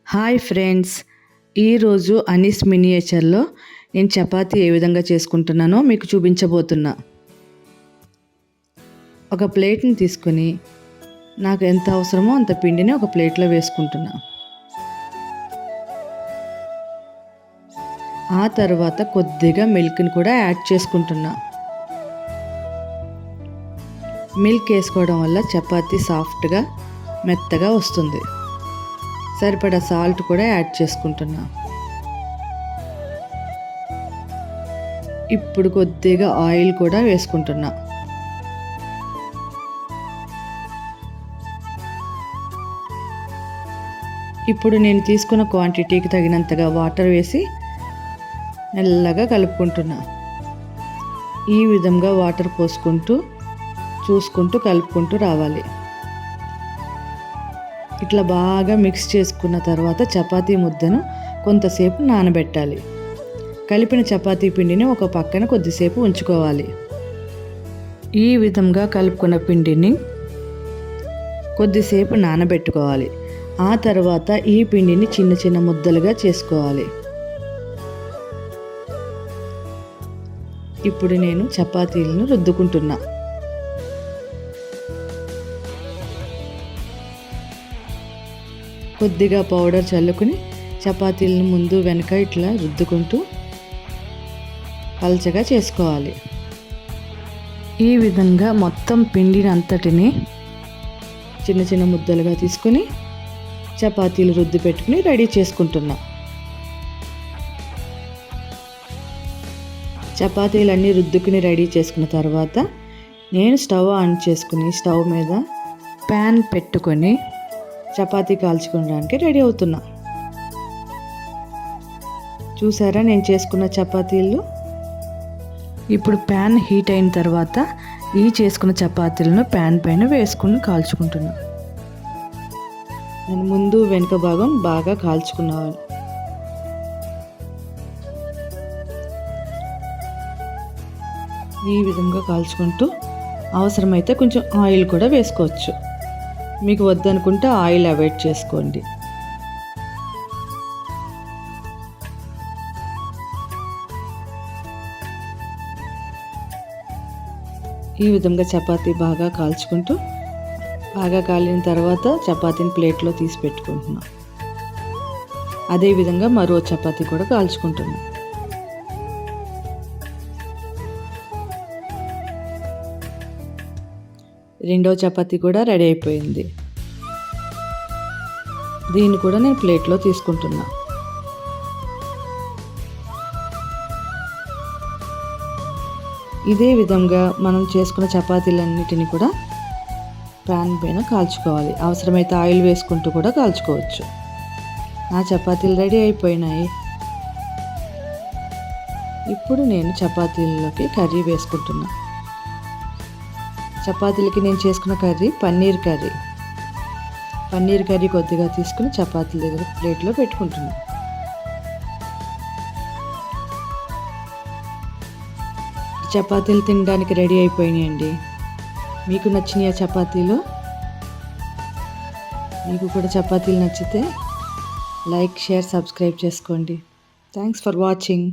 Hi friends, ఈరోజు అనీస్ మినియేచర్లో నేను చపాతీ ఏ విధంగా చేసుకుంటున్నానో మీకు చూపించబోతున్నా. ఒక ప్లేట్ని తీసుకొని నాకు ఎంత అవసరమో అంత పిండిని ఒక ప్లేట్లో వేసుకుంటున్నా. ఆ తర్వాత కొద్దిగా మిల్క్ని కూడా యాడ్ చేసుకుంటున్నా. మిల్క్ వేసుకోవడం వల్ల చపాతీ సాఫ్ట్గా మెత్తగా వస్తుంది. సరిపడా సాల్ట్ కూడా యాడ్ చేసుకుంటున్నా. ఇప్పుడు కొద్దిగా ఆయిల్ కూడా వేసుకుంటున్నా. ఇప్పుడు నేను తీసుకున్న క్వాంటిటీకి తగినంతగా వాటర్ వేసి మెల్లగా కలుపుకుంటున్నా. ఈ విధంగా వాటర్ పోసుకుంటూ చూసుకుంటూ కలుపుకుంటూ రావాలి. ఇట్లా బాగా మిక్స్ చేసుకున్న తర్వాత చపాతీ ముద్దను కొంతసేపు నానబెట్టాలి. కలిపిన చపాతీ పిండిని ఒక పక్కన కొద్దిసేపు ఉంచుకోవాలి. ఈ విధంగా కలుపుకున్న పిండిని కొద్దిసేపు నానబెట్టుకోవాలి. ఆ తర్వాత ఈ పిండిని చిన్న చిన్న ముద్దలుగా చేసుకోవాలి. ఇప్పుడు నేను చపాతీలను రుద్దుకుంటున్నా. కొద్దిగా పౌడర్ చల్లుకుని చపాతీలను ముందు వెనక ఇట్లా రుద్దుకుంటూ పల్చగా చేసుకోవాలి. ఈ విధంగా మొత్తం పిండిని అంతటిని చిన్న చిన్న ముద్దలుగా తీసుకుని చపాతీలు రుద్ది పెట్టుకుని రెడీ చేసుకుంటున్నా. చపాతీలన్నీ రుద్దుకుని రెడీ చేసుకున్న తర్వాత నేను స్టవ్ ఆన్ చేసుకుని స్టవ్ మీద ప్యాన్ పెట్టుకొని చపాతీ కాల్చుకోవడానికి రెడీ అవుతున్నా. చూసారా నేను చేసుకున్న చపాతీలు. ఇప్పుడు ప్యాన్ హీట్ అయిన తర్వాత ఈ చేసుకున్న చపాతీలను ప్యాన్ పైన వేసుకుని కాల్చుకుంటున్నా. నేను ముందు వెనుక భాగం బాగా కాల్చుకున్నాను. ఈ విధంగా కాల్చుకుంటూ అవసరమైతే కొంచెం ఆయిల్ కూడా వేసుకోవచ్చు. మీకు వద్దనుకుంటే ఆయిల్ అవాయిడ్ చేసుకోండి. ఈ విధంగా చపాతీ బాగా కాల్చుకుంటూ బాగా కాలిన తర్వాత చపాతీని ప్లేట్లో తీసి పెట్టుకుంటున్నా. అదేవిధంగా మరో చపాతీ కూడా కాల్చుకుంటున్నా. రెండో చపాతీ కూడా రెడీ అయిపోయింది. దీన్ని కూడా నేను ప్లేట్లో తీసుకుంటున్నా. ఇదే విధంగా మనం చేసుకున్న చపాతీలన్నిటిని కూడా ప్యాన్ పైన కాల్చుకోవాలి. అవసరమైతే ఆయిల్ వేసుకుంటూ కూడా కాల్చుకోవచ్చు. నా చపాతీలు రెడీ అయిపోయినాయి. ఇప్పుడు నేను చపాతీల్లోకి కర్రీ వేసుకుంటున్నా. చపాతీలకి నేను చేసుకున్న curry paneer curry. Paneer curry కొద్దిగా తీసుకుని చపాతీల దగ్గర ప్లేట్లో పెట్టుకుంటున్నా. చపాతీలు తినడానికి రెడీ అయిపోయినాయండి. మీకు నచ్చినాయి ఆ చపాతీలు? మీకు కూడా చపాతీలు నచ్చితే లైక్, షేర్, సబ్స్క్రైబ్ చేసుకోండి. Thanks for watching.